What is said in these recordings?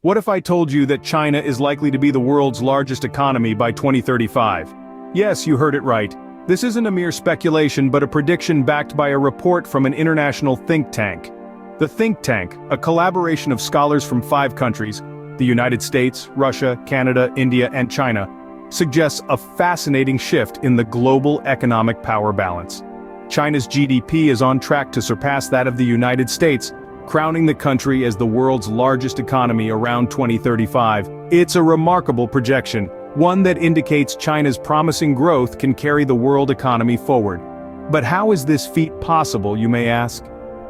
What if I told you that China is likely to be the world's largest economy by 2035? Yes, you heard it right. This isn't a mere speculation but a prediction backed by a report from an international think tank. The think tank, a collaboration of scholars from 5 countries, the United States, Russia, Canada, India, and China, suggests a fascinating shift in the global economic power balance. China's GDP is on track to surpass that of the United States, crowning the country as the world's largest economy around 2035. It's a remarkable projection, one that indicates China's promising growth can carry the world economy forward. But how is this feat possible, you may ask?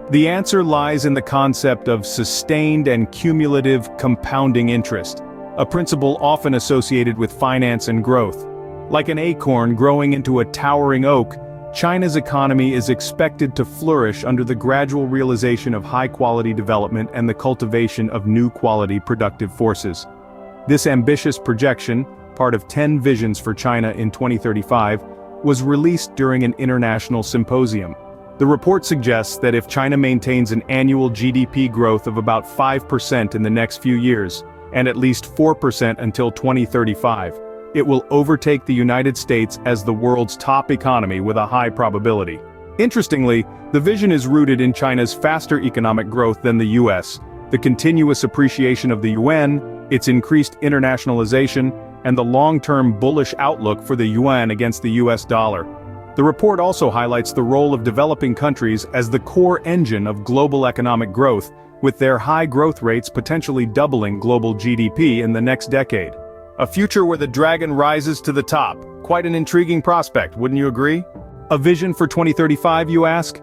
The answer lies in the concept of sustained and cumulative compounding interest, a principle often associated with finance and growth. Like an acorn growing into a towering oak, China's economy is expected to flourish under the gradual realization of high-quality development and the cultivation of new quality productive forces. This ambitious projection, part of 10 visions for China in 2035, was released during an international symposium. The report suggests that if China maintains an annual GDP growth of about 5% in the next few years, and at least 4% until 2035, it will overtake the United States as the world's top economy with a high probability. Interestingly, the vision is rooted in China's faster economic growth than the US, the continuous appreciation of the yuan, its increased internationalization, and the long-term bullish outlook for the yuan against the US dollar. The report also highlights the role of developing countries as the core engine of global economic growth, with their high growth rates potentially doubling global GDP in the next decade. A future where the dragon rises to the top. Quite an intriguing prospect, wouldn't you agree? A vision for 2035, you ask?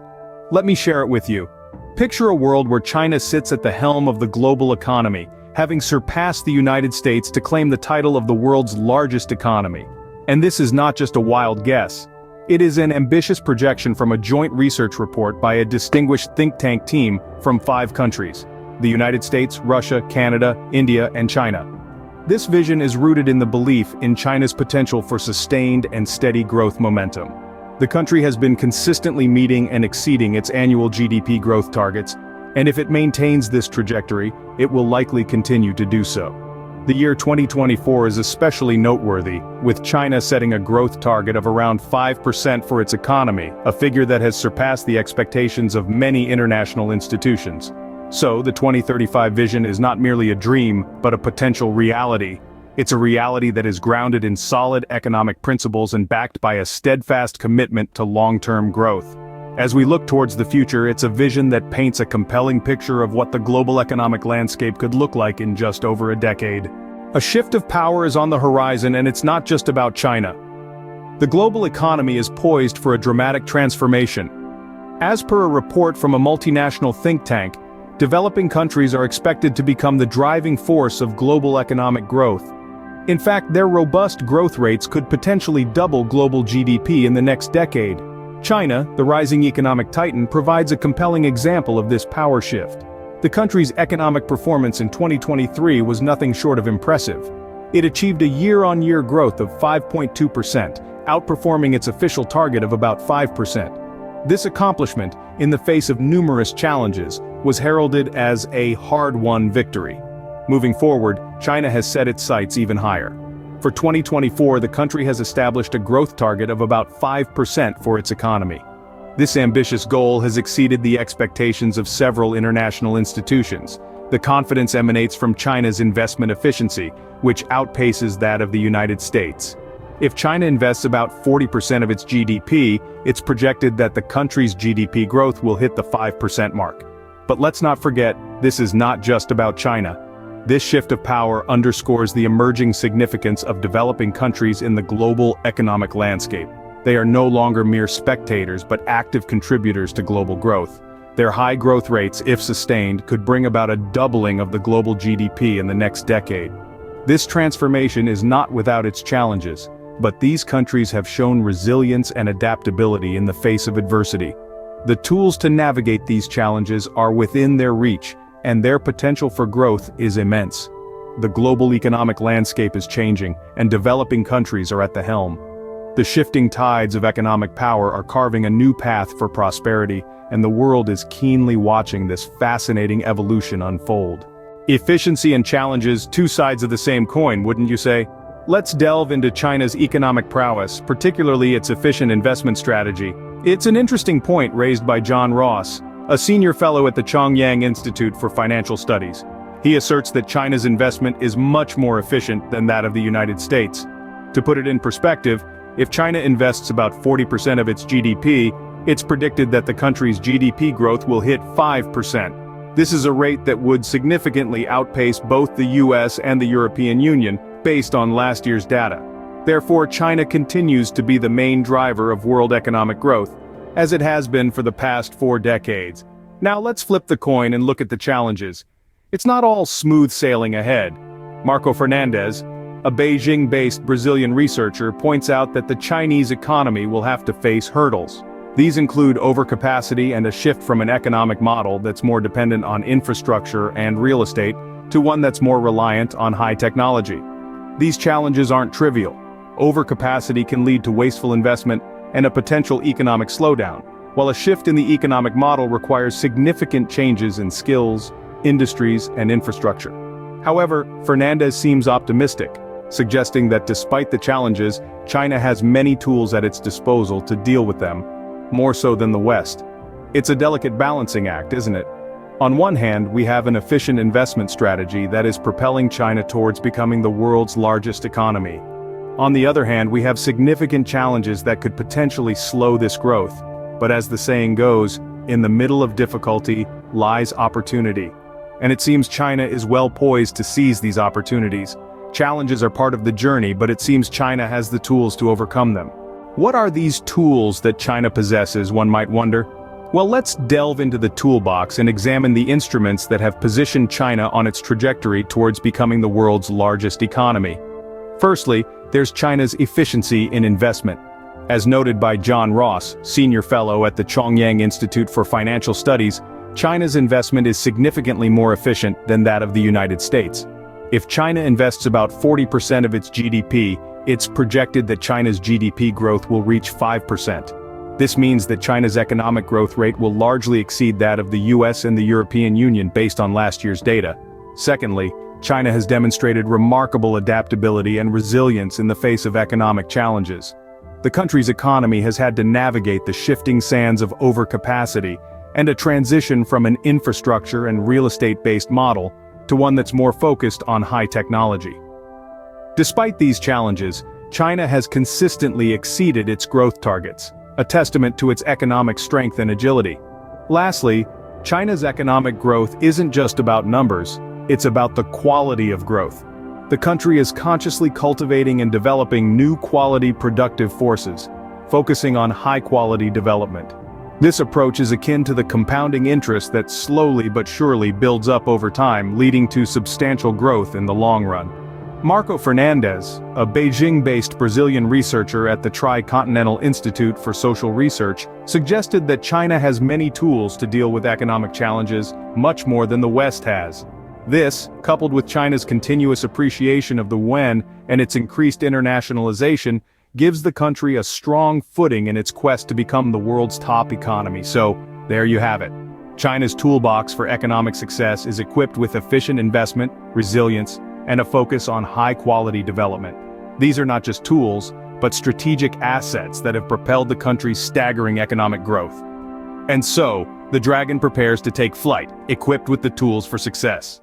Let me share it with you. Picture a world where China sits at the helm of the global economy, having surpassed the United States to claim the title of the world's largest economy. And this is not just a wild guess. It is an ambitious projection from a joint research report by a distinguished think tank team from 5 countries: the United States, Russia, Canada, India, and China. This vision is rooted in the belief in China's potential for sustained and steady growth momentum. The country has been consistently meeting and exceeding its annual GDP growth targets, and if it maintains this trajectory, it will likely continue to do so. The year 2024 is especially noteworthy, with China setting a growth target of around 5% for its economy, a figure that has surpassed the expectations of many international institutions. So, the 2035 vision is not merely a dream, but a potential reality. It's a reality that is grounded in solid economic principles and backed by a steadfast commitment to long-term growth. As we look towards the future, it's a vision that paints a compelling picture of what the global economic landscape could look like in just over a decade. A shift of power is on the horizon, and it's not just about China. The global economy is poised for a dramatic transformation. As per a report from a multinational think tank, developing countries are expected to become the driving force of global economic growth. In fact, their robust growth rates could potentially double global GDP in the next decade. China, the rising economic titan, provides a compelling example of this power shift. The country's economic performance in 2023 was nothing short of impressive. It achieved a year-on-year growth of 5.2%, outperforming its official target of about 5%. This accomplishment, in the face of numerous challenges, was heralded as a hard-won victory. Moving forward, China has set its sights even higher. For 2024, the country has established a growth target of about 5% for its economy. This ambitious goal has exceeded the expectations of several international institutions. The confidence emanates from China's investment efficiency, which outpaces that of the United States. If China invests about 40% of its GDP, it's projected that the country's GDP growth will hit the 5% mark. But let's not forget, this is not just about China. This shift of power underscores the emerging significance of developing countries in the global economic landscape. They are no longer mere spectators but active contributors to global growth. Their high growth rates, if sustained, could bring about a doubling of the global GDP in the next decade. This transformation is not without its challenges, but these countries have shown resilience and adaptability in the face of adversity. The tools to navigate these challenges are within their reach, and their potential for growth is immense. The global economic landscape is changing, and developing countries are at the helm. The shifting tides of economic power are carving a new path for prosperity, and the world is keenly watching this fascinating evolution unfold. Efficiency and challenges, two sides of the same coin, wouldn't you say? Let's delve into China's economic prowess, particularly its efficient investment strategy. It's an interesting point raised by John Ross, a senior fellow at the Chongyang Institute for Financial Studies. He asserts that China's investment is much more efficient than that of the United States. To put it in perspective, if China invests about 40% of its GDP, it's predicted that the country's GDP growth will hit 5%. This is a rate that would significantly outpace both the US and the European Union, based on last year's data. Therefore, China continues to be the main driver of world economic growth, as it has been for the past 4 decades. Now let's flip the coin and look at the challenges. It's not all smooth sailing ahead. Marco Fernandez, a Beijing-based Brazilian researcher, points out that the Chinese economy will have to face hurdles. These include overcapacity and a shift from an economic model that's more dependent on infrastructure and real estate to one that's more reliant on high technology. These challenges aren't trivial. Overcapacity can lead to wasteful investment and a potential economic slowdown, while a shift in the economic model requires significant changes in skills, industries, and infrastructure. However, Fernandez seems optimistic, suggesting that despite the challenges, China has many tools at its disposal to deal with them, more so than the West. It's a delicate balancing act, isn't it? On one hand, we have an efficient investment strategy that is propelling China towards becoming the world's largest economy. On the other hand, we have significant challenges that could potentially slow this growth. But as the saying goes, in the middle of difficulty lies opportunity. And it seems China is well poised to seize these opportunities. Challenges are part of the journey, but it seems China has the tools to overcome them. What are these tools that China possesses, one might wonder? Well, let's delve into the toolbox and examine the instruments that have positioned China on its trajectory towards becoming the world's largest economy. Firstly, there's China's efficiency in investment. As noted by John Ross, senior fellow at the Chongyang Institute for Financial Studies, China's investment is significantly more efficient than that of the United States. If China invests about 40% of its GDP, it's projected that China's GDP growth will reach 5%. This means that China's economic growth rate will largely exceed that of the US and the European Union based on last year's data. Secondly, China has demonstrated remarkable adaptability and resilience in the face of economic challenges. The country's economy has had to navigate the shifting sands of overcapacity and a transition from an infrastructure and real estate-based model to one that's more focused on high technology. Despite these challenges, China has consistently exceeded its growth targets, a testament to its economic strength and agility. Lastly, China's economic growth isn't just about numbers, it's about the quality of growth. The country is consciously cultivating and developing new quality productive forces, focusing on high-quality development. This approach is akin to the compounding interest that slowly but surely builds up over time, leading to substantial growth in the long run. Marco Fernandez, a Beijing-based Brazilian researcher at the Tri-Continental Institute for Social Research, suggested that China has many tools to deal with economic challenges, much more than the West has. This, coupled with China's continuous appreciation of the yuan and its increased internationalization, gives the country a strong footing in its quest to become the world's top economy. So, there you have it. China's toolbox for economic success is equipped with efficient investment, resilience, and a focus on high-quality development. These are not just tools, but strategic assets that have propelled the country's staggering economic growth. And so, the dragon prepares to take flight, equipped with the tools for success.